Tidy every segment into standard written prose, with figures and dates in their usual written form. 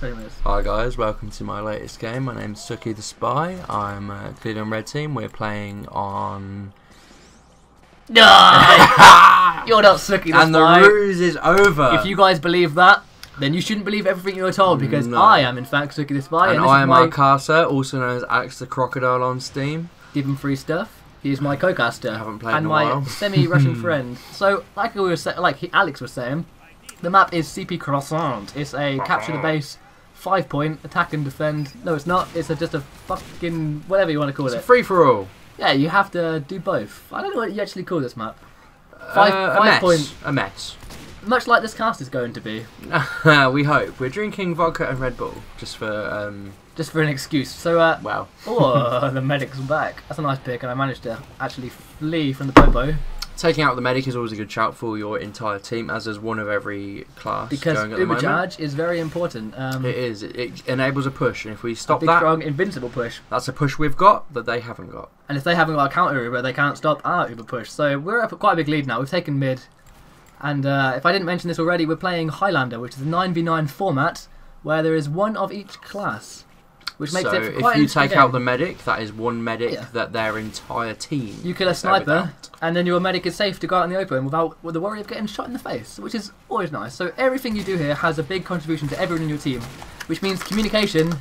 Anyways. Hi guys, welcome to my latest game. My name's Suki the Spy. I'm clearly on red team. We're playing on... You're not Suki the Spy. And the ruse is over. If you guys believe that, then you shouldn't believe everything you're told, because I am in fact Suki the Spy. And I am Alkasa, also known as Aleks the Crocodile on Steam. Give him free stuff. He is my co-caster. I haven't played and in a while. my semi-Russian friend. So, like Alex was saying, the map is CP Croissant. It's a capture the base, 5-point, attack and defend. No, it's not. It's just a fucking whatever you want to call it. It's a free-for-all. Yeah, you have to do both. I don't know what you actually call this map. Five point. A mess. Much like this cast is going to be. We hope. We're drinking vodka and Red Bull just for an excuse. So wow. Oh, the medic's back. That's a nice pick, and I managed to actually flee from the popo. Taking out the medic is always a good shout for your entire team, as is one of every class because going at the moment. Ubercharge is very important. It is. It enables a push, and if we stop a big, that, strong, invincible push. That's a push we've got that they haven't got. And if they haven't got a counter Uber, they can't stop our Uber push. So we're up at quite a big lead now. We've taken mid, and if I didn't mention this already, we're playing Highlander, which is a 9v9 format where there is one of each class. Which makes it quite if you take out the medic, that is one medic that their entire team. You kill a sniper, and then your medic is safe to go out in the open with the worry of getting shot in the face, which is always nice. So everything you do here has a big contribution to everyone in your team, which means communication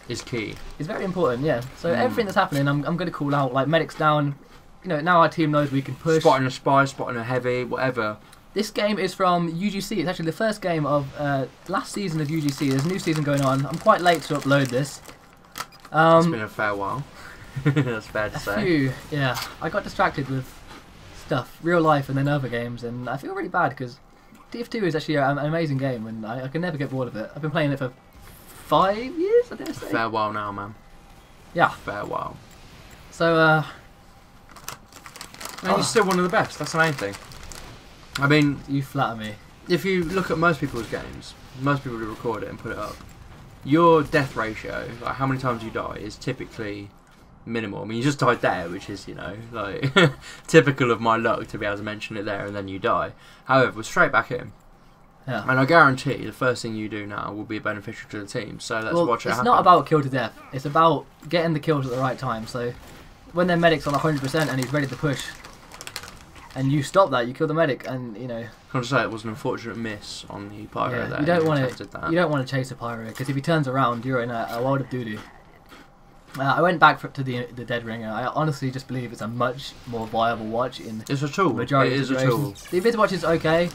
is key. Is very important, yeah. So everything that's happening, I'm going to call out, like medics down. You know, now our team knows we can push. Spotting a spy, spotting a heavy, whatever. This game is from UGC. It's actually the first game of last season of UGC. There's a new season going on. I'm quite late to upload this. It's been a fair while. That's fair to say. Yeah, I got distracted with stuff, real life, and then other games, and I feel really bad because TF2 is actually an amazing game, and I can never get bored of it. I've been playing it for 5 years, I dare say. Fair while now, man. Yeah. Fair while. So, and you're still one of the best. That's the main thing. I mean, you flatter me. If you look at most people's games, most people do record it and put it up. Your death ratio, like how many times you die, is typically minimal. I mean, you just died there, which is, you know, like typical of my luck to be able to mention it there and then you die. However, we're straight back in. Yeah. And I guarantee the first thing you do now will be beneficial to the team. So let's watch it happen. It's not about kill to death. It's about getting the kills at the right time. So when their medic's on 100% and he's ready to push, and you stop that, you kill the medic, and you know. Can I just say it was an unfortunate miss on the pyro there. You don't want to. You don't want to chase a pyro because if he turns around, you're in a world of doo-doo. I went back to the Dead Ringer. I honestly just believe it's a much more viable watch in. It's a tool. Majority it is a tool. The Invis watch is okay,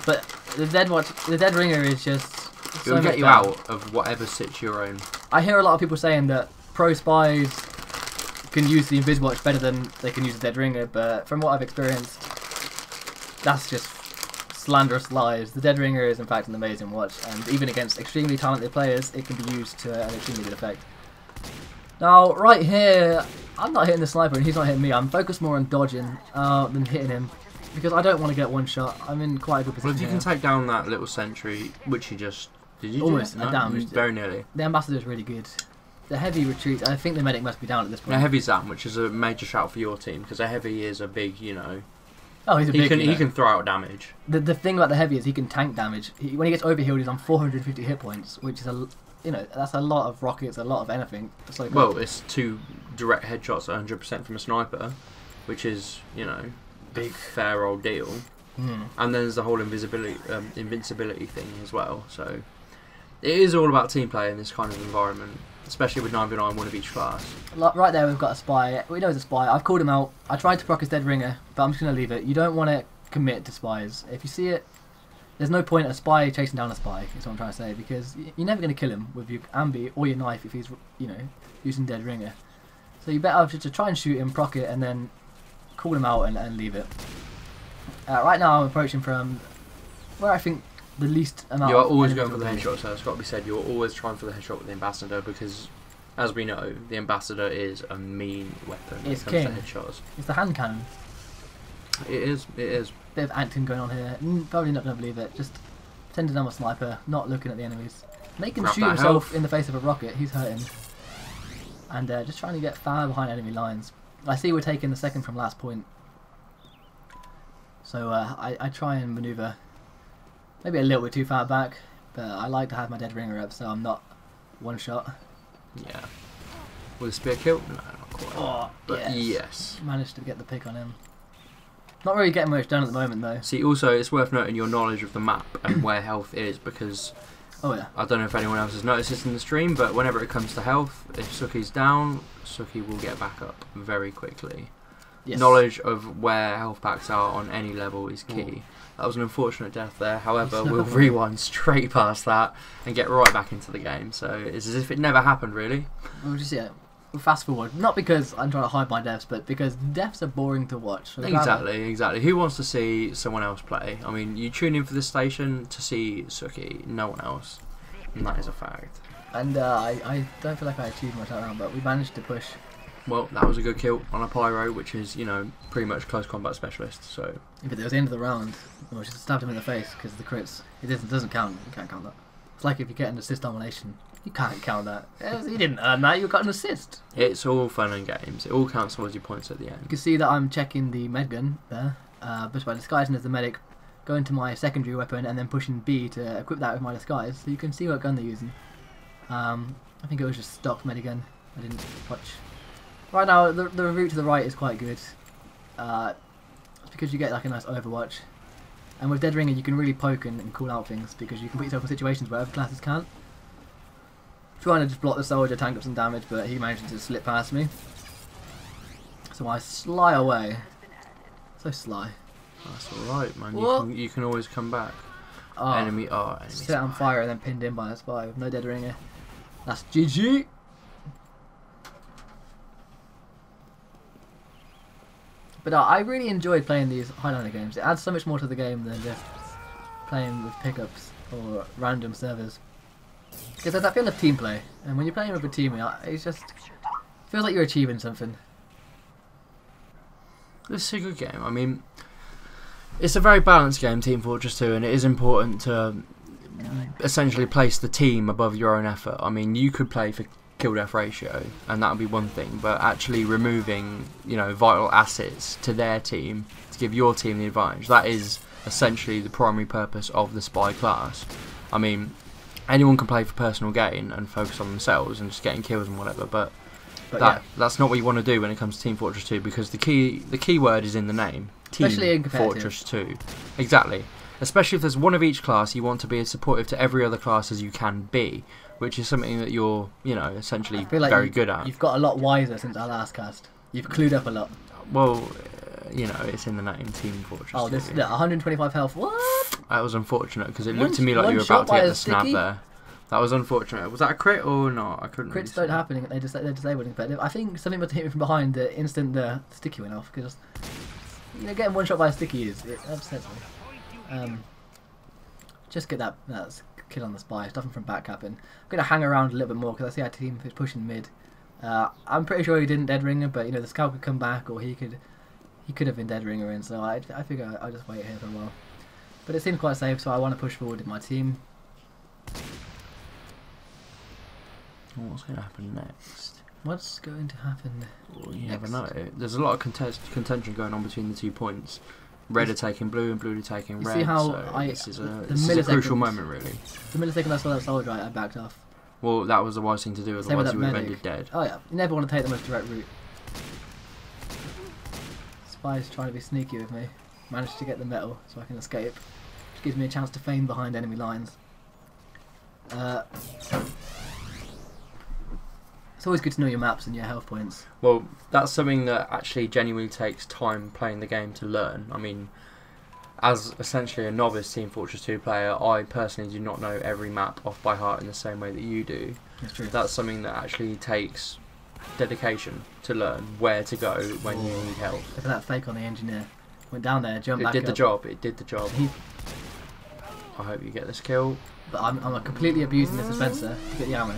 but the Dead Ringer is just. It'll get you out of whatever sits you're in. I hear a lot of people saying that pro spies can use the Invis watch better than they can use the Dead Ringer, but from what I've experienced, that's just slanderous lies. The Dead Ringer is in fact an amazing watch, and even against extremely talented players, it can be used to an extremely good effect. Now, right here, I'm not hitting the sniper and he's not hitting me. I'm focused more on dodging than hitting him, because I don't want to get one shot. I'm in quite a good position. Well, if you can take down that little sentry, which he just... Did you almost do? Damaged very nearly. The Ambassador is really good. The heavy retreat, I think the medic must be down at this point. The heavy's down, which is a major shout for your team, because the heavy is a big, you know... Oh, he's a big... He can throw out damage. The thing about the heavy is he can tank damage. When he gets overhealed, he's on 450 hit points, which is that's a lot of rockets, a lot of anything. So well, it's 2 direct headshots at 100% from a sniper, which is, you know, big, fair old deal. And then there's the whole invincibility thing as well. So it is all about team play in this kind of environment, especially with 9v9, one of each class. Right there, we've got a spy. We know he's a spy. I've called him out. I tried to proc his Dead Ringer, but I'm just going to leave it. You don't want to commit to spies. If you see it, there's no point in a spy chasing down a spy, is what I'm trying to say, because you're never going to kill him with your ambi or your knife if he's, you know, using Dead Ringer. So you better just to try and shoot him, proc it, and then call him out and leave it. Right now I'm approaching from where I think the least amount You're of always going for the headshot, so it's got to be said, you're always trying for the headshot with the Ambassador, because, as we know, the Ambassador is a mean weapon when it comes to headshots. It's the hand cannon. It is. Bit of acting going on here. Probably not going to believe it. Just pretending I'm a sniper, not looking at the enemies. Make him shoot himself in the face of a rocket, he's hurting. And just trying to get far behind enemy lines. I see we're taking the second from last point. So I try and manoeuvre maybe a little bit too far back. but I like to have my dead ringer up so I'm not one shot. Yeah. Will this be a kill? No, not quite. Oh, but yes. Managed to get the pick on him. Not really getting much done at the moment though. See, also it's worth noting your knowledge of the map and where health is, because oh yeah, I don't know if anyone else has noticed this in the stream, but whenever it comes to health, if Suki's down, Suki will get back up very quickly. Yes. Knowledge of where health packs are on any level is key. Ooh. That was an unfortunate death there. However, we'll rewind straight past that and get right back into the game. So it's as if it never happened, really. We'll just we'll fast forward. Not because I'm trying to hide my deaths, but because deaths are boring to watch. So exactly. Who wants to see someone else play? I mean, you tune in for this station to see Suki, no one else. And that is a fact. And I don't feel like I achieved much that round, but we managed to push. Well, that was a good kill on a pyro, which is, you know, pretty much close combat specialist. So. If it was the end of the round, we just stabbed him in the face because the crits. It doesn't count. You can't count that. It's like if you get an assist domination, you can't count that. You didn't earn that. You got an assist. It's all fun and games. It all counts towards your points at the end. You can see that I'm checking the med gun there, just by disguising as the medic, going to my secondary weapon, and then pushing B to equip that with my disguise, so you can see what gun they're using. I think it was just stock medigun. I didn't touch. Right now, the route to the right is quite good. It's because you get like a nice overwatch. And with Dead Ringer, you can really poke and call out things because you can put yourself in situations where other classes can't. Trying to just block the soldier, tank up some damage, but he managed to slip past me. So I sly away. So sly. That's alright, man. You can always come back. Oh, enemy set on fire and then pinned in by a spy with no Dead Ringer. That's GG. But I really enjoyed playing these Highlander games. It adds so much more to the game than just playing with pickups or random servers. Because there's that feeling of team play, and when you're playing with a team, it's just feels like you're achieving something. This is a good game. I mean, it's a very balanced game, Team Fortress 2, and it is important to essentially place the team above your own effort. I mean, you could play for kill-death ratio, and that would be one thing, but actually removing, you know, vital assets to their team to give your team the advantage, that is essentially the primary purpose of the spy class. I mean, anyone can play for personal gain and focus on themselves and just getting kills and whatever, but that's not what you want to do when it comes to Team Fortress 2, because the key word is in the name. Especially Team Fortress 2. Exactly. Especially if there's one of each class, you want to be as supportive to every other class as you can be, which is something that you're, you know, essentially very good at. You've got a lot wiser since our last cast. You've clued up a lot. Well, you know, it's in the name, Team Fortress 2. Oh, this 125 health. What? That was unfortunate, because it looked to me like you were about to get the snap there. That was unfortunate. Was that a crit or not? I couldn't. Crits don't happen. They're disabled in competitive. I think something must have hit me from behind the instant the sticky went off, because getting one shot by a sticky it upsets me. Just get that kill on the spy. Stuff him from back capping. I'm gonna hang around a little bit more because I see our team is pushing mid. I'm pretty sure he didn't dead ringer, but you know the scout could come back, or he could have been dead ringer in. So I figure I'll just wait here for a while. But it seems quite safe, so I want to push forward with my team. What's going to happen next? What's going to happen well, you never know. There's a lot of contention going on between the 2 points. Red are taking blue and blue are taking red. See how so this is a crucial moment, really. The millisecond I saw that soldier, I backed off. Well, that was the wise thing to do, otherwise you would have ended dead. Oh yeah, you never want to take the most direct route. Spy's trying to be sneaky with me. Managed to get the metal so I can escape. Which gives me a chance to feign behind enemy lines. It's always good to know your maps and your health points. Well, that's something that actually genuinely takes time playing the game to learn. I mean, as essentially a novice Team Fortress 2 player, I personally do not know every map off by heart in the same way that you do. That's true. That's something that actually takes dedication to learn where to go when you need help. Look at that fake on the engineer. Went down there, jumped back up. It did the job, it did the job. I hope you get this kill. But I'm completely abusing the dispenser to get the ammo.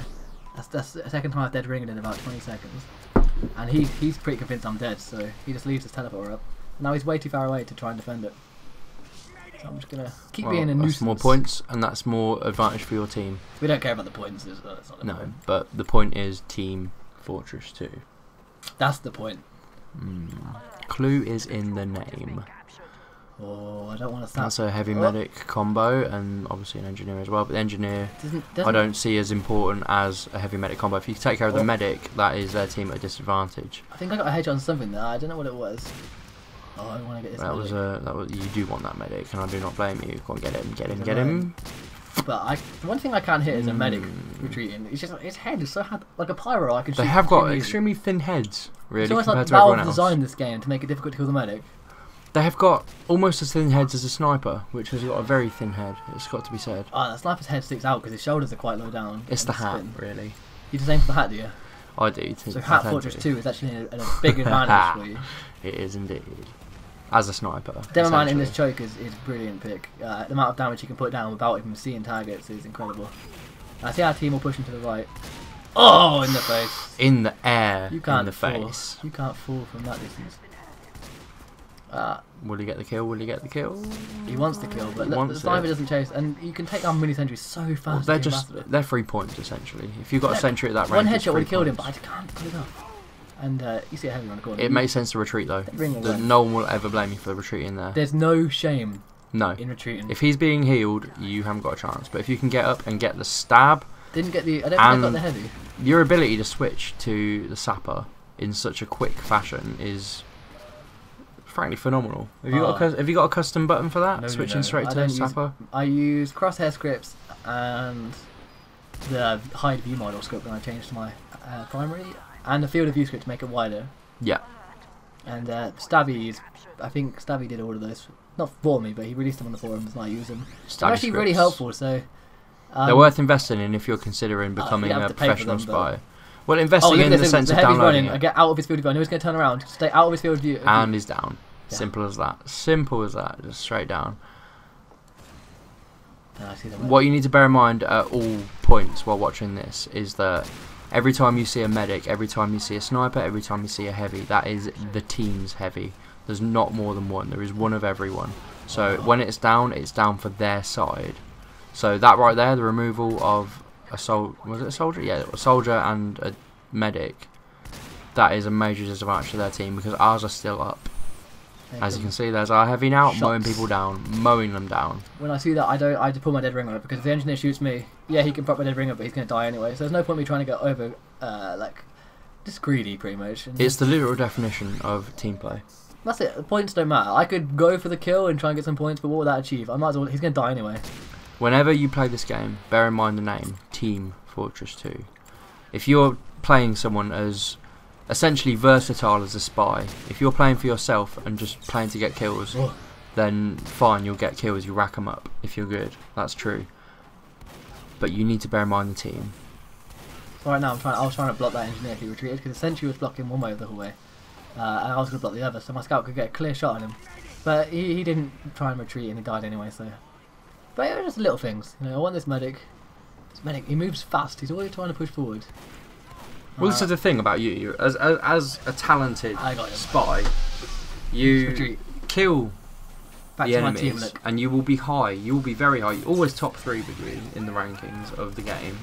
That's the second time I've dead ringed in about 20 seconds. And he's pretty convinced I'm dead, so he just leaves his teleporter up. Now he's way too far away to try and defend it. So I'm just going to keep being a nuisance. That's more points, and that's more advantage for your team. We don't care about the points. It's not the point. But the point is Team Fortress 2. That's the point. Clue is in the name. Oh, I don't want to start. That's a heavy medic combo, and obviously an engineer as well. But the engineer, Doesn't I don't see as important as a heavy medic combo. If you take care of the medic, that is their team at a disadvantage. I think I got a hedge on something there. I don't know what it was. Oh, I want to get this. That was you do want that medic, and I do not blame you. Go on, get him, get him. But the one thing I can't hit is a medic retreating. It's just his head is so hard, like a pyro. I can. They have got extremely thin heads, really, it's almost compared like to everyone Valve else. designed this game to make it difficult to kill the medic. They have got almost as thin heads as a sniper, which has got a very thin head. It's got to be said. Oh, the sniper's head sticks out because his shoulders are quite low down. It's the hat, really. You just aim for the hat, do you? I do. So Hat Fortress 2 is actually a big advantage for you. It is indeed. As a sniper. Demo Man in this choke is a brilliant pick. The amount of damage you can put down without even seeing targets is incredible. I see our team will pushing to the right. Oh, in the face. In the air. You can't in the fall. face. You can't fall from that distance. Will he get the kill? Will he get the kill? He wants the kill, but look, the sniper doesn't chase, and you can take down mini sentries so fast. Well, they're 3 points essentially. If you've got a sentry at that range, one headshot would have killed him, but I can't pull it off. And you see a heavy around the corner. It makes sense to retreat though. No one will ever blame you for retreating there. There's no shame. No. In retreating. If he's being healed, you haven't got a chance. But if you can get up and get the stab, I don't think I got the heavy. Your ability to switch to the sapper in such a quick fashion is frankly phenomenal. Have you got a custom button for that? No, Switching straight to sapper? I use crosshair scripts and the hide view model script when I changed to my primary, and the field of view script to make it wider. Yeah. And Stabby, I think Stabby did all of those. Not for me, but he released them on the forums and I use them. They're actually really helpful, so... they're worth investing in if you're considering becoming a professional spy. Well, investing in the sense of downloading it. I get out of his field of view. I know he's going to turn around. Stay out of his field of view. And he's down. Yeah. Simple as that. Simple as that. Just straight down. What you need to bear in mind at all points while watching this is that every time you see a medic, every time you see a sniper, every time you see a heavy, that is the team's heavy. There's not more than one. There is one of everyone. So when it's down for their side. So that right there, the removal of a soldier? Yeah, a soldier and a medic. That is a major disadvantage to their team because ours are still up. As you can see, there's our heavy now, mowing people down, mowing them down. When I see that, I just pull my dead ringer up because if the engineer shoots me, yeah, he can pop my dead ringer, but he's going to die anyway. So there's no point me trying to get over, just greedy pretty much. And it's the literal definition of team play. That's it. The points don't matter. I could go for the kill and try and get some points, but what would that achieve? I might as well. He's going to die anyway. Whenever you play this game, bear in mind the name, Team Fortress 2. If you're playing someone as essentially versatile as a spy, if you're playing for yourself and just playing to get kills, then fine, you'll get kills, you rack them up if you're good. That's true. But you need to bear in mind the team. So right now I was trying to block that engineer if he retreated because the sentry was blocking one way of the hallway. And I was going to block the other, so my scout could get a clear shot on him. But he didn't try and retreat and he died anyway, so... But it was just little things. You know, I want this medic. This medic, he moves fast. He's always trying to push forward. Well, this is the thing about you. As a talented spy, you kill the enemies, and you will be high. You will be very high. You're always top 3 with you in the rankings of the game.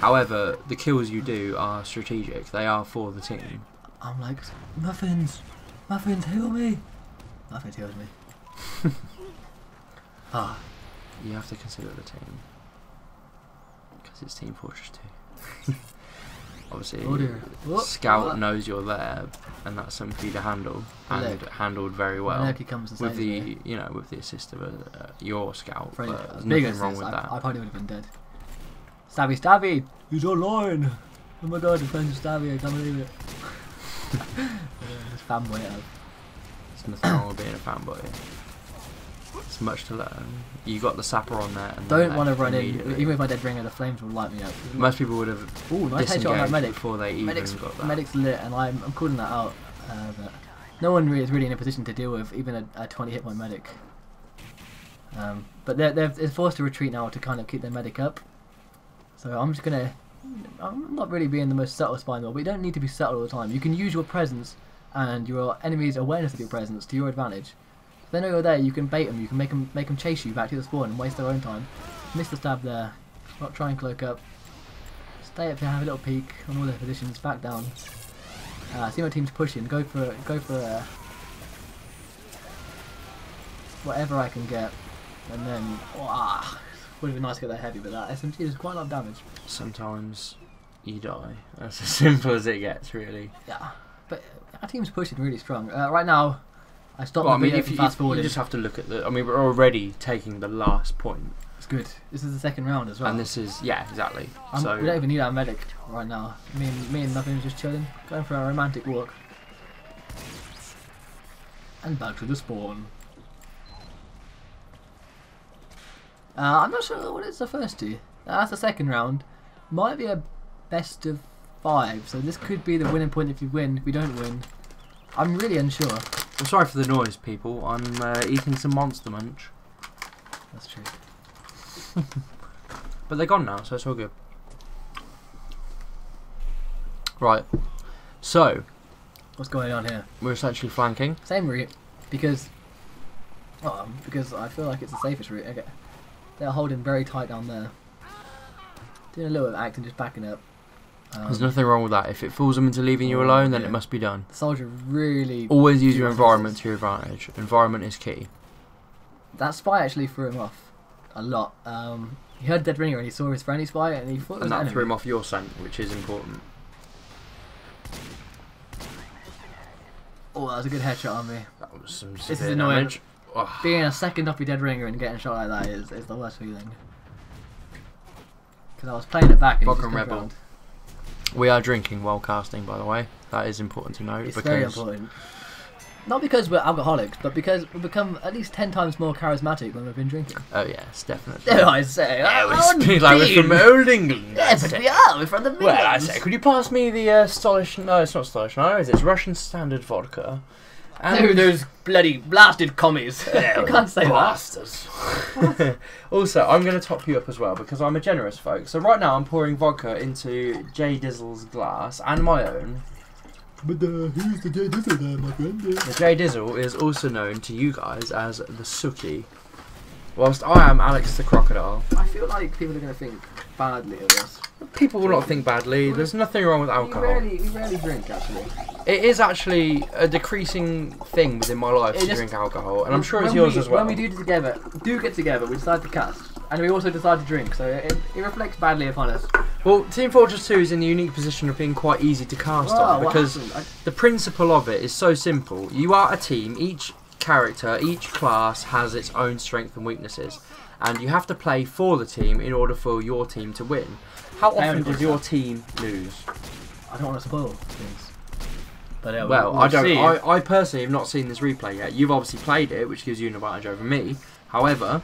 However, the kills you do are strategic. They are for the team. I'm like, Muffins, heal me. Muffins heals me. You have to consider the team because it's Team Fortress 2. Obviously, Scout knows you're there, and that's something for you to handle, and handled very well. With the with the assist of your Scout, there's nothing wrong with that. I probably would have been dead. Stabby, he's online. Oh my god, defense Stabby, I can't believe it. Just fanboy it up. There's nothing wrong with being a fanboy. It's much to learn. You got the sapper on there. And don't want to run in. Even with my dead ringer, the flames will light me up. Most people would have nice headshot on that medic before they even got that. Medic's lit, and I'm calling that out. But no one is really in a position to deal with even a 20 hit point medic. But they're forced to retreat now to kind of keep their medic up. So I'm just gonna. I'm not really being the most subtle spy in the world, but you don't need to be subtle all the time. You can use your presence and your enemy's awareness of your presence to your advantage. If they know you're there, you can bait them, you can make them chase you back to the spawn and waste their own time. Miss the stab there. Not try and cloak up. Stay up to have a little peek on all their positions, back down. See my team's pushing, go for whatever I can get, and then would be nice to get that heavy, but that SMG is quite a lot of damage. Sometimes you die. That's as simple as it gets, really. Yeah, but our team's pushing really strong. Right now, I stopped Well, the video from fast forwarding. You just have to look at the. I mean, we're already taking the last point. It's good. This is the second round as well. And this is exactly. So we don't even need our medic right now. Me and Nothing's just chilling, going for a romantic walk, and back to the spawn. I'm not sure what it's the first to. That's the second round. Might be a best of 5, so this could be the winning point if you win. If we don't win, I'm really unsure. I'm sorry for the noise, people. I'm eating some Monster Munch. That's true. But they're gone now, so it's all good. Right. So What's going on here? we're essentially flanking. Same route, because I feel like it's the safest route. Okay. They're holding very tight down there. Doing a little bit of acting, just backing up. There's nothing wrong with that. If it fools them into leaving you alone, then it must be done. The soldier really... Always use your environment to your advantage. Environment is key. That spy actually threw him off a lot. He heard Dead Ringer and he saw his friendly spy and he thought it was And that an threw him enemy. off your scent, which is important. Oh, that was a good headshot on me. That was some This is severe annoying. damage. Oh. Being a second off your Dead Ringer and getting shot like that is the worst feeling. Because I was playing it back and Bog he just and turned Rebel. around. We are drinking while casting, by the way. That is important to note. It's because very important. Not because we're alcoholics, but because we've become at least 10 times more charismatic when we've been drinking. Oh yes, definitely. Dare I say? We speak like we're from old England. Yes, but we are. We're from the Midlands. Well, I say, could you pass me the Stolish? No, it's not Stolish. No, it's Russian standard vodka. Oh, those bloody blasted commies. You can't say bastards. Also, I'm going to top you up as well because I'm a generous folk. So right now I'm pouring vodka into J Dizzle's glass and my own. But who's the J Dizzle there, my friend? The J Dizzle is also known to you guys as the Suki. Whilst I am Alex the Crocodile. I feel like people are going to think badly of us. People will not think badly. There's nothing wrong with alcohol. We rarely drink, actually. It is actually a decreasing thing within my life to drink alcohol, and I'm sure it's yours as well. When we do get together, we decide to cast, and we also decide to drink, so it reflects badly upon us. Well, Team Fortress 2 is in the unique position of being quite easy to cast on, because the principle of it is so simple. You are a team, each character, each class has its own strengths and weaknesses, and you have to play for the team in order for your team to win. How often does your team lose? I don't want to spoil things. But well, I don't. I personally have not seen this replay yet. You've obviously played it, which gives you an advantage over me. However,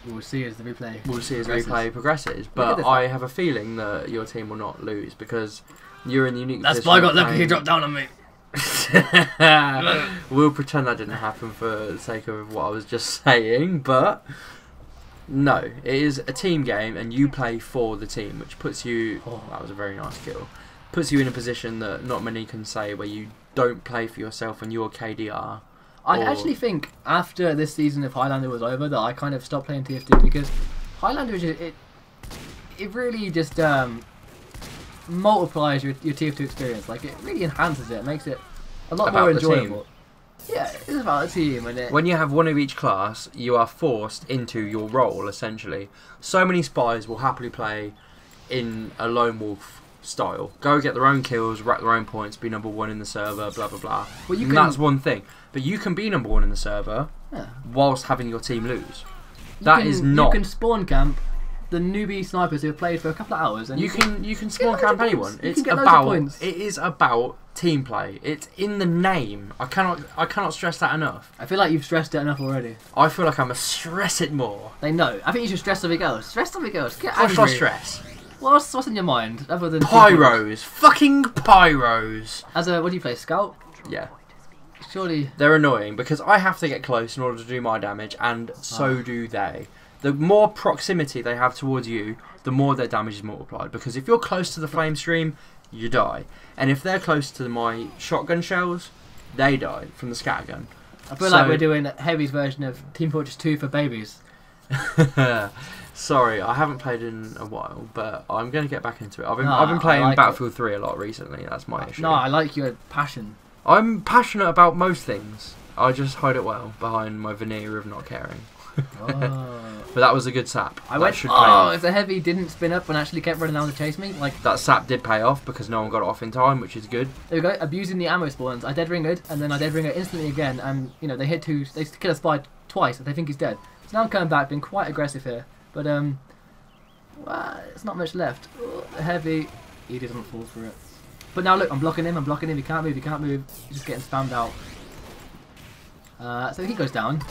we'll see as the replay. Replay progresses. But I have a feeling that your team will not lose because you're in the unique That's position. why I got lucky. He dropped down on me. We'll pretend that didn't happen for the sake of what I was just saying, but no, it is a team game and you play for the team, which puts you... Oh, that was a very nice kill. Puts you in a position that not many can say, where you don't play for yourself and you're KDR. I actually think after this season of Highlander was over that I kind of stopped playing TF2 because Highlander it really just multiplies your TF2 experience. Like, it really enhances it, makes it a lot more enjoyable. Yeah, it's about a team, and when you have one of each class, you are forced into your role essentially. So many spies will happily play in a lone wolf style. Go get their own kills, rack their own points, be number one in the server, blah blah blah. Well, that's one thing. But you can be number one in the server whilst having your team lose. You can spawn camp the newbie snipers who have played for a couple of hours, and you can spawn camp anyone. It is about team play. It's in the name. I cannot stress that enough. I feel like you've stressed it enough already. I feel like I must stress it more. They know. I think you should stress something else. Stress something else. Get angry. What should I stress? What's in your mind other than pyros? Fucking pyros. What do you play? Scout? Yeah. Surely they're annoying because I have to get close in order to do my damage, and so do they. The more proximity they have towards you, the more their damage is multiplied. Because if you're close to the flame stream, you die, and if they're close to my shotgun shells, they die from the scattergun. I feel like we're doing Heavy's version of Team Fortress 2 for babies. Sorry, I haven't played in a while, but I'm going to get back into it. I've been playing Battlefield 3 a lot recently. That's my issue. No, I like your passion. I'm passionate about most things. I just hide it well behind my veneer of not caring. Oh. But that was a good sap. I went, if the heavy didn't spin up and actually kept running down to chase me, like... That sap did pay off because no one got it off in time, which is good. There we go, abusing the ammo spawns. I dead ringed, and then I dead ringer instantly again, and, you know, they kill a spy twice, and they think he's dead. So now I'm coming back, being quite aggressive here. But, well, it's not much left. The heavy, he doesn't fall for it. But now look, I'm blocking him, he can't move, he's just getting spammed out. So he goes down.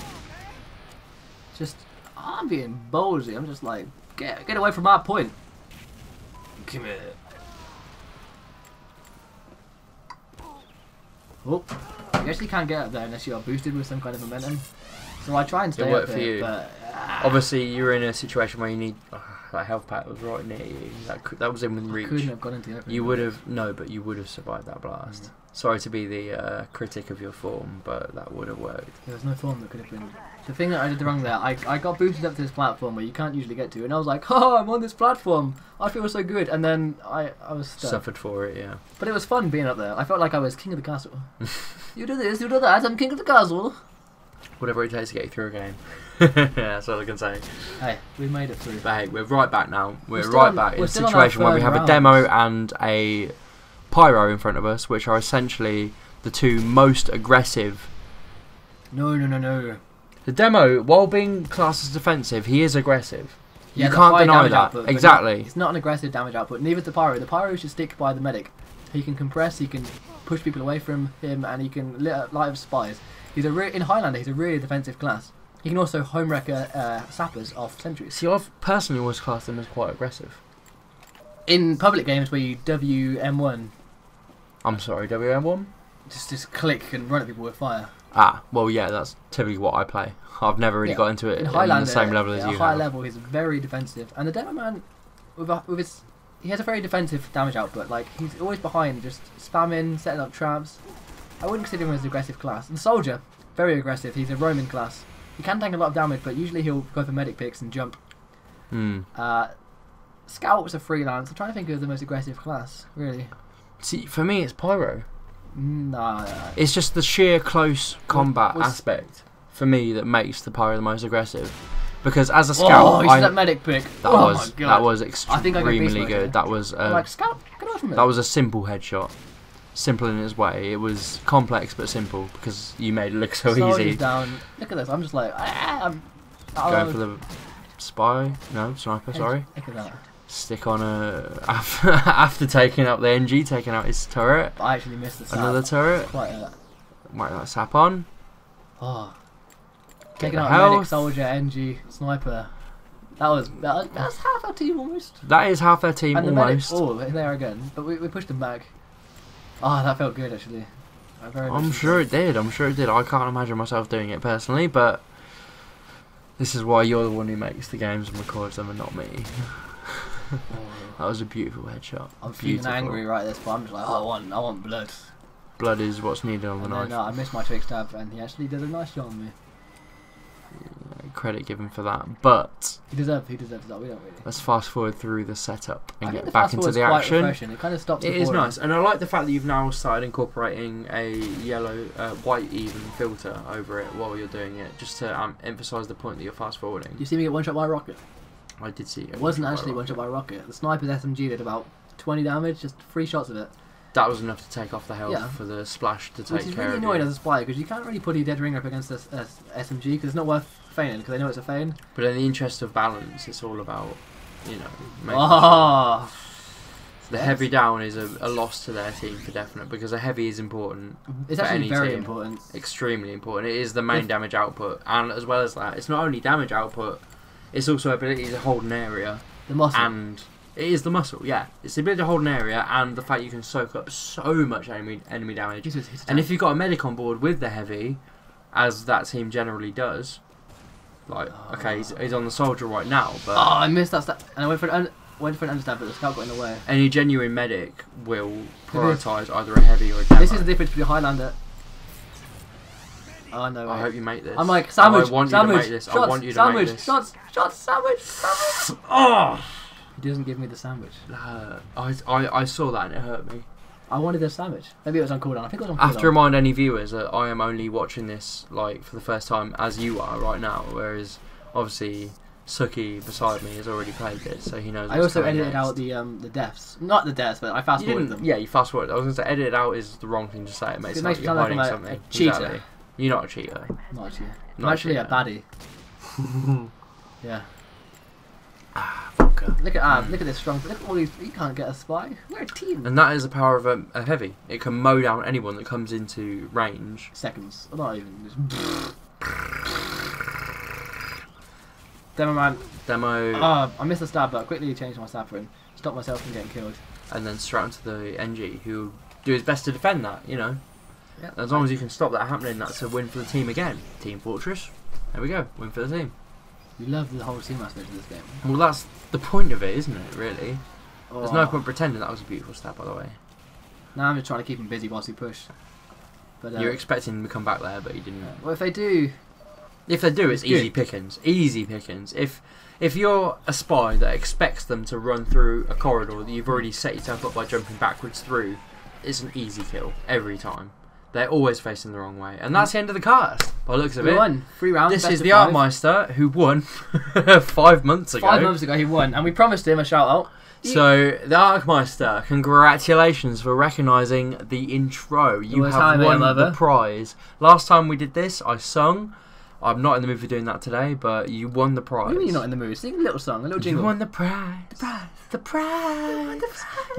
Just, I'm being ballsy. I'm just like, get away from our point. Come here. Oh, you actually can't get up there unless you are boosted with some kind of momentum. So I try and stay up there, but... Obviously, you're in a situation where you need... that health pack was right near you. That was in reach. I couldn't have gone into it. You would have... No, but you would have survived that blast. Sorry to be the critic of your form, but that would have worked. There was no form that could have been... The thing that I did wrong there, I got boosted up to this platform where you can't usually get to, and I was like, oh, I'm on this platform. I feel so good, and then I was stuck. Suffered for it, yeah. But it was fun being up there. I felt like I was king of the castle. You do this, you do that, I'm king of the castle. Whatever it takes to get you through a game. Yeah, that's all I can say. Hey, we made it through. But hey, we're right back now. We're right back in a still situation where we have round. a demo and a pyro in front of us, which are essentially the two most aggressive. No. The demo, while being classed as defensive, he is aggressive. Yeah, you can't deny that. Output, exactly. It's not an aggressive damage output. Neither is the pyro. The pyro should stick by the medic. He can compress, he can push people away from him, and he can light up spies. He's in Highlander, he's a really defensive class. He can also home wreck sappers off sentries. See, I've personally always classed him as quite aggressive. In public games where you WM1... I'm sorry, WM1? Just click and run at people with fire. Ah, well, yeah, that's typically what I play. I've never really got into it in the same level as you have. At a high level, he's very defensive. And the Demo Man, he has a very defensive damage output. Like, he's always behind, just spamming, setting up traps. I wouldn't consider him as an aggressive class. And Soldier, very aggressive. He's a roaming class. He can tank a lot of damage, but usually he'll go for medic picks and jump. Scout was a freelance. I'm trying to think of the most aggressive class, really. See, for me, it's Pyro. Nah. It's just the sheer close combat aspect for me that makes the Pyro the most aggressive. Because as a scout, that medic pick. That was extremely good. That was like Scout, get away from it. That was a simple headshot. Simple in its way. It was complex but simple because you made it look so easy. Down. Look at this. I'm just like going for the spy. No, sniper. Sorry. Look at that. Stick on after taking out the NG, taking out his turret. I actually missed the sap. Another turret. Quite Might that sap on. Oh. Taking out medic, soldier, NG, sniper. That's half our team almost. That is half their team and almost. The medic, there again, but we pushed them back. Oh, that felt good actually. I'm sure it did. I can't imagine myself doing it personally, but this is why you're the one who makes the games and records them and not me. That was a beautiful headshot. I'm feeling angry right at this point. I'm just like, oh, I want blood. Blood is what's needed on the knife. No, I missed my trick stab, and he actually did a nice job on me. Yeah, credit given for that, but he deserves that. We don't really. Let's fast forward through the setup and get back into the action. It kind of stops. It is nice, and I like the fact that you've now started incorporating a yellow, white even filter over it while you're doing it, just to emphasise the point that you're fast forwarding. Do you see me get one shot by a rocket? I did see it. It wasn't actually one shot by a rocket. The sniper's SMG did about 20 damage, just 3 shots of it. That was enough to take off the health for the splash to take care of it. Which is really annoying as a spy, because you can't really put your dead ringer up against a SMG, because it's not worth feigning, because they know it's a feign. But in the interest of balance, it's all about, you know, the heavy down is a loss to their team for definite, because a heavy is important. It's actually very important. Extremely important. It is the main damage output, and as well as that, it's not only damage output, it's also ability to hold an area. The muscle. And it is the muscle, yeah. It's the ability to hold an area and the fact you can soak up so much enemy damage. And if you've got a medic on board with the heavy, as that team generally does, like, okay, he's on the soldier right now, but... Oh, I missed that stat. And I went for an understab, but the scout got in the way. Any genuine medic will prioritise either a heavy or a demo. This is the difference between Highlander... Oh, no, I hope you make this. I'm like, sandwich, I want you to make this. Shots, I want you to make this. Shots, sandwich. Oh! He doesn't give me the sandwich. I saw that and it hurt me. I wanted a savage. Maybe it was on cooldown. I think it was on cooldown. I have to remind any viewers that I am only watching this like for the first time as you are right now, whereas obviously Suki beside me has already played it, so he knows. I also edited out the deaths. Not the deaths, but I fast forwarded them. Yeah, you fast forward. I was going to say edited out is the wrong thing to say. It makes me sound like I'm a cheater. Exactly. You're not a cheater. Not a cheater. I'm actually a baddie. Yeah. Look at this strong. Look at all these. You can't get a spy. We're a team. And that is the power of a heavy. It can mow down anyone that comes into range. Seconds. Not even. Demo man. Demo. I missed a stab, but I quickly changed my stab for him. Stop myself from getting killed. And then straight onto the NG, who do his best to defend that. You know. Yeah. As long as you can stop that happening, that's a win for the team again. Team Fortress. There we go. Win for the team. You love the whole team aspect of this game. Well, that's the point of it, isn't it, really? There's no point pretending that was a beautiful stab, by the way. Now I'm just trying to keep him busy whilst he push. But you're expecting him to come back there, but he didn't. Well, if they do... If they do, it's easy pickings. Easy pickings. If you're a spy that expects them to run through a corridor that you've already set yourself up by jumping backwards through, it's an easy kill every time. They're always facing the wrong way. And that's the end of the cast, by the looks of it. We won. 3 rounds. This is the Artmeister who won 5 months ago. 5 months ago he won, and we promised him a shout out. So, the Artmeister, congratulations for recognising the intro. You have won the prize. Last time we did this, I sung. I'm not in the mood for doing that today, but you won the prize. What do you mean you're not in the mood? Sing a little song, a little jingle. You won the prize. The prize. The prize.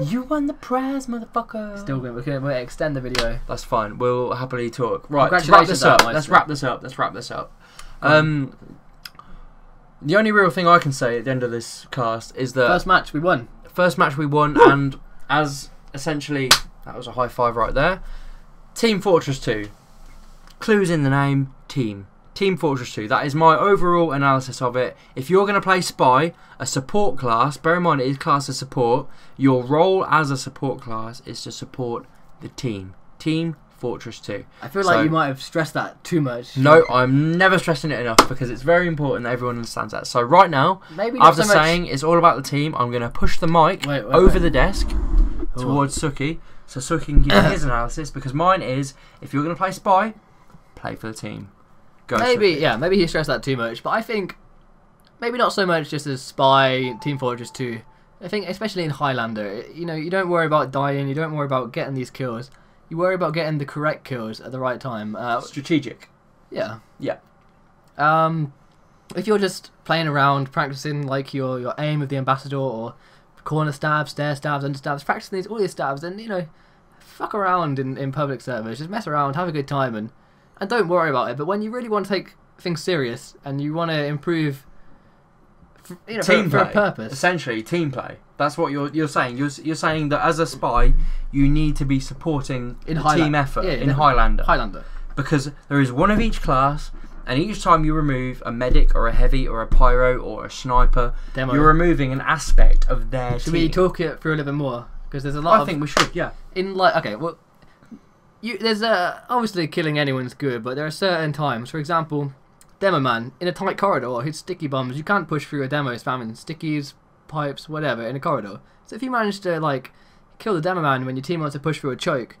You won the prize, motherfucker. Still going. We'll extend the video. That's fine. We'll happily talk. Right, let's wrap this up. Let's wrap this up. The only real thing I can say at the end of this cast is that... First match, we won. First match, we won, and as essentially... That was a high five right there. Team Fortress 2. Clues in the name, team. Team Fortress 2. That is my overall analysis of it. If you're going to play Spy, a support class, bear in mind it is class as support, your role as a support class is to support the team. Team Fortress 2. I feel like you might have stressed that too much. No, I'm never stressing it enough because it's very important that everyone understands that. So right now, after saying it's all about the team, I'm going to push the mic over the desk towards Suki, so Suki can give his analysis, because mine is, if you're going to play Spy, play for the team. Go maybe he stressed that too much, but I think maybe not so much just as Spy, Team Fortress 2. I think especially in Highlander, you don't worry about dying, you don't worry about getting these kills. You worry about getting the correct kills at the right time. Strategic. Yeah. Yeah. If you're just playing around, practicing like your aim of the ambassador, or corner stabs, stair stabs, under stabs, practicing all these stabs, and fuck around in public servers, just mess around, have a good time, and don't worry about it. But when you really want to take things serious and you want to improve, for a purpose, essentially team play. That's what you're saying. You're saying that as a spy, you need to be supporting the team effort in Highlander. Because there is one of each class, and each time you remove a medic or a heavy or a pyro or a sniper, you're removing an aspect of their team. Should we talk it through a little bit more? Because there's a lot. I think we should. Yeah. There's obviously killing anyone's good, but there are certain times. For example, Demo Man in a tight corridor hits sticky bombs. You can't push through a demo spamming stickies, pipes, whatever in a corridor. So if you manage to kill the Demo Man when your team wants to push through a choke,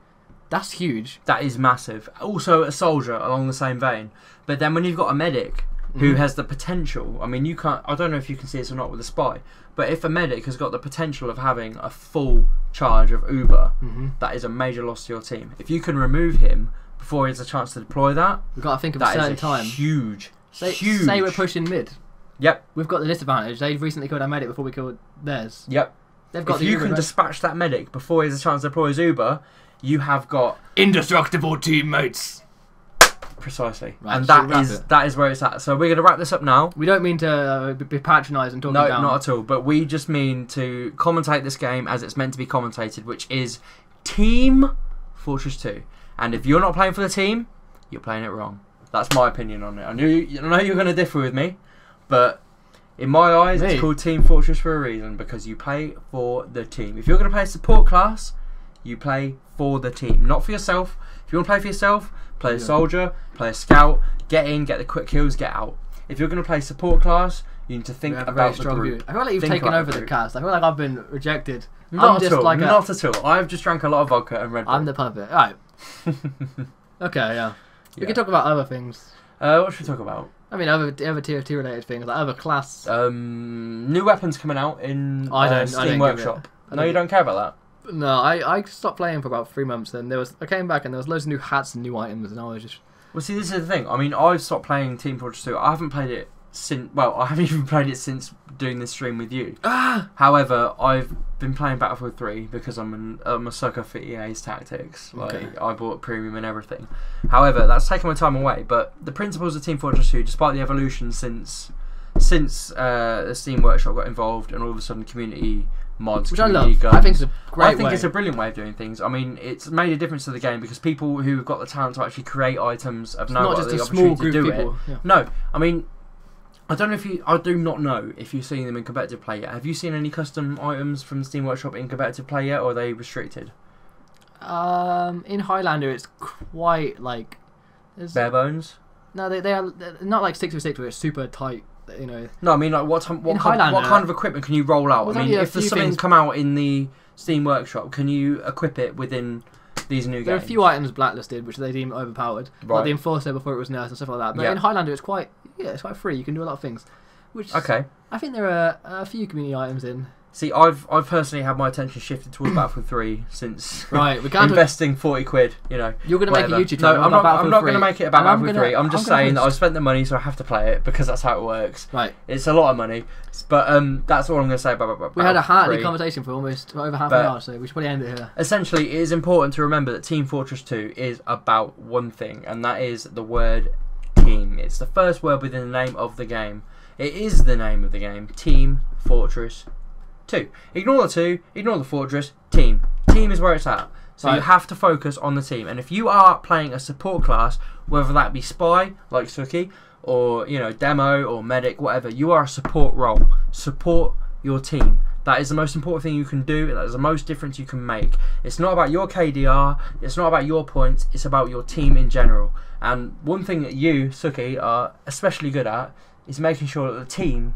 that's huge. That is massive. Also a soldier along the same vein. But then when you've got a medic who has the potential, I mean, you can't. I don't know if you can see this or not with a spy, but if a medic has got the potential of having a full charge of Uber, that is a major loss to your team. If you can remove him before he has a chance to deploy that, we've got to think of a certain time. Huge. Say we're pushing mid. Yep. We've got the disadvantage. They've recently killed our medic before we killed theirs. Yep. They've got. If you can dispatch that medic before he has a chance to deploy his Uber, you have got indestructible teammates. Precisely, right, and that is where it's at. So we're going to wrap this up now. We don't mean to be patronised and talk down. No, not at all. But we just mean to commentate this game as it's meant to be commentated, which is Team Fortress 2. And if you're not playing for the team, you're playing it wrong. That's my opinion on it. I know you're going to differ with me, but in my eyes, it's called Team Fortress for a reason, because you play for the team. If you're going to play a support class, you play for the team, not for yourself. If you want to play for yourself, play a soldier, play a scout, get in, get the quick kills, get out. If you're going to play support class, You need to think We have a very about the strong group. view. I feel like you've Think taken about over the the group. cast. I feel like I've been rejected. Not I'm at just all. like Not at all. I've just drank a lot of vodka and Red Bull. I'm the puppet. All right. Okay, yeah. We can talk about other things. What should we talk about? I mean, other TFT related things, like other class. New weapons coming out in I don't Steam Workshop. I No, you don't care about No, I stopped playing for about 3 months, and I came back and there was loads of new hats and new items, and I was just. that. Well, see, this is the thing. I mean, I've stopped playing Team Fortress 2. I haven't played it since. Well, I haven't even played it since doing this stream with you. However, I've been playing Battlefield 3 because I'm a sucker for EA's tactics. Like, Okay. I bought premium and everything. However, that's taken my time away. But the principles of Team Fortress 2, despite the evolution since the Steam Workshop got involved and all of a sudden community mods, Which I community love. guns, I think it's a great I think way. it's a brilliant way of doing things. I mean, it's made a difference to the game because people who've got the talent to actually create items have now not got just the a small opportunity group to do of people. it. Yeah. No, I mean, I do not know if you've seen them in competitive play yet. Have you seen any custom items from Steam Workshop in competitive play yet, or are they restricted? In Highlander, it's quite like. Bare bones? No, they're not like 6v6 where it's super tight. You know. No, I mean, like what kind of equipment can you roll out? There's I mean, only a if there's few something things- come out in the Steam Workshop, can you equip it within these new There are games? a few items blacklisted which they deem overpowered, like Right. the Enforcer before it was nerfed and stuff like that. But Yeah. in Highlander, it's quite free. You can do a lot of things. Which Okay. I think there are a few community items in. See, I've personally had my attention shifted towards Battlefield 3 since Right, we can't. investing 40 quid, you know. You're going to make a whatever. YouTube channel No, I'm about not Battlefield going to 3. make it about And I'm Battlefield gonna- 3. I'm just I'm gonna saying that post- I've spent the money, so I have to play it because that's how it works. Right. It's a lot of money, but that's all I'm going to say about We had a hearty 3. conversation for almost over half But- an hour, so we should probably end it here. Essentially, it is important to remember that Team Fortress 2 is about one thing, and that is the word team. It's the first word within the name of the game. It is the name of the game, Team Fortress 2. Ignore the 2, ignore the Fortress, team. Team is where it's at. So you Right. have to focus on the team. And if you are playing a support class, whether that be spy, like Suki, or demo or medic, whatever, you are a support role. Support your team. That is the most important thing you can do. That is the most difference you can make. It's not about your KDR. It's not about your points. It's about your team in general. And one thing that you, Suki, are especially good at is making sure that the team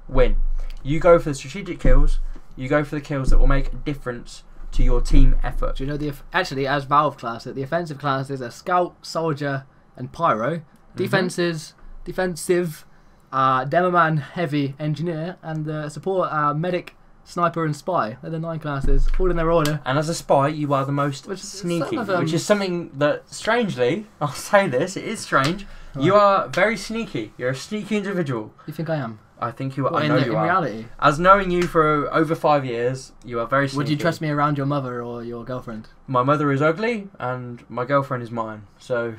win. You go for the strategic kills. You go for the kills that will make a difference to your team effort. Do you know actually as Valve class it, the offensive classes are Scout, Soldier, and Pyro. Defensive, Demoman, Heavy, Engineer, and the support are Medic, Sniper, and Spy. They're the 9 classes, all in their order. And as a spy, you are the most Which is sneaky, some of which is something that, strangely, I'll say this, it is strange. Right. You are very sneaky. You're a sneaky individual. You think I am? I think you are. What, I know in you are. reality? As knowing you for over 5 years, you are very sneaky. Would you trust me around your mother or your girlfriend? My mother is ugly, and my girlfriend is mine. So,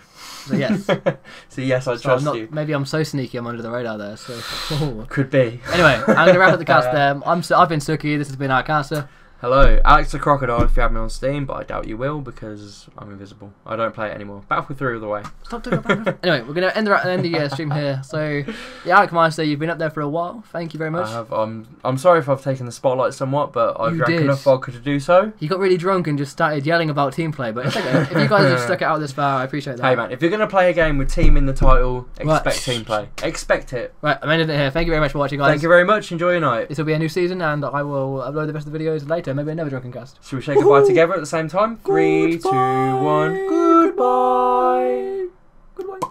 So yes. so yes, I So trust you. maybe I'm so sneaky I'm under the radar there. So Could be. anyway, I'm going to wrap up the cast there. I've been Suki. This has been our caster. Hello, Alex the Crocodile if you have me on Steam, but I doubt you will because I'm invisible. I don't play it anymore. Battlefield 3 all the way. Stop talking about it. Anyway, we're going to end the stream here. So, yeah, Alec Meister, you've been up there for a while. Thank you very much. I have. I'm sorry if I've taken the spotlight somewhat, but I've You drank did. enough vodka to do so. He got really drunk and just started yelling about team play, but it's okay. If you guys have stuck it out this far, I appreciate that. Hey man, if you're gonna play a game with team in the title, expect Right. team play. Expect it. Right, I'm ending it here. Thank you very much for watching, guys. Thank you very much. Enjoy your night. This will be a new season, and I will upload the rest of the videos later. Maybe another drunken cast. Should we say goodbye together at the same time? 3, 2, 1. Goodbye. Goodbye.